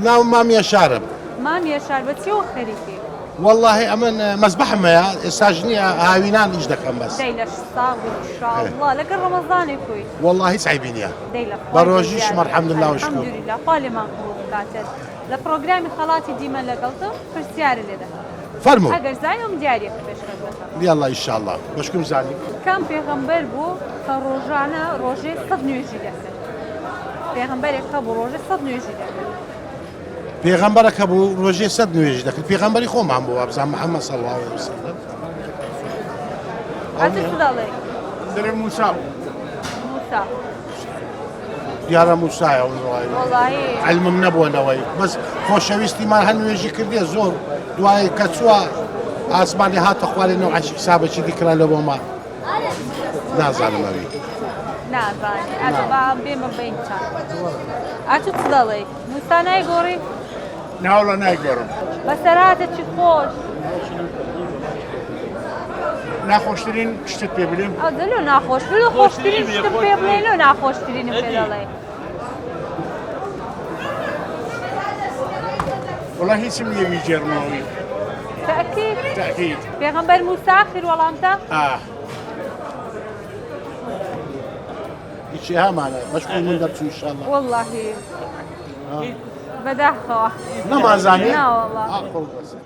ناو مامية شارب. ماميە شاربەتی و خەریکی والله ئەمن مەزبەحمەیە ئێستاژنیە هاوینان ئیش دەکەم بەس. دەی لە ساغ و شاڵڵا لەگەڵ ڕەمەزانێک کوی والله هیچ عیبی نییە. دەی لە بەڕۆژیش مەرحەمدلله و شکر. الحەمدولله خاڵێمان قوڵ بکاتێت لە پرۆگرامی خەڵاتی دیمە لەگەڵتم پرسیارە لێ دەکەم فەرموو. ئەگەر زانم دیارێک پێشکەوتم. یاڵڵا ئینشاءڵڵا بەشکم زانی. کام پێغەمبەر بوو کە ڕۆژانە ڕۆژێ 100 نوێژی دەکرد. پێغەمبەرێک کە بوو ڕۆژێ 100 نوێژی دەکرد. پێغەمبەرەکە بوو ڕۆژێ 100 نوێژ دەکرد. پێغەمبەری خۆمان بوو ئەبزان محەممەد صلی الله عليه وسلم. ئەتە چ دەڵێ؟ درێ موسا موسا دیارە موسایە وڵی. وەڵاهی علمم نەبوونەوەی بەس خۆشەویستیمان هەر نوێژی کردێ زۆر دوای کە چووە ئاسمانی هاتە خوارێنەوە عەشی حسابەکی دیکرا لە بۆ ما نازانم ئەوی. نازانێ ئەتە با بێمە بین چند ئەتە چ دەڵێ؟ موسا نایگۆڕی؟ ناوڵە نایگۆڕم بەسەراتە چی خۆش ناخۆشترین شتت پێ بڵێم ئەو دەلو ناخۆش بلو خۆشترین شتم پێ بڵێ لۆ ناخۆشترینم پێ دەڵێ وڵا هیچم نییە جێڕمەوەی تەکید تاکید پێغەمبەر موسا آخر وەڵامتە هیچی هەمانە بەشکۆی من دەرچوو ئینشاءڵڵا. وەڵڵاهی بەداخەوە نەمازانی؟ نا وەڵڵا خۆ بەسە.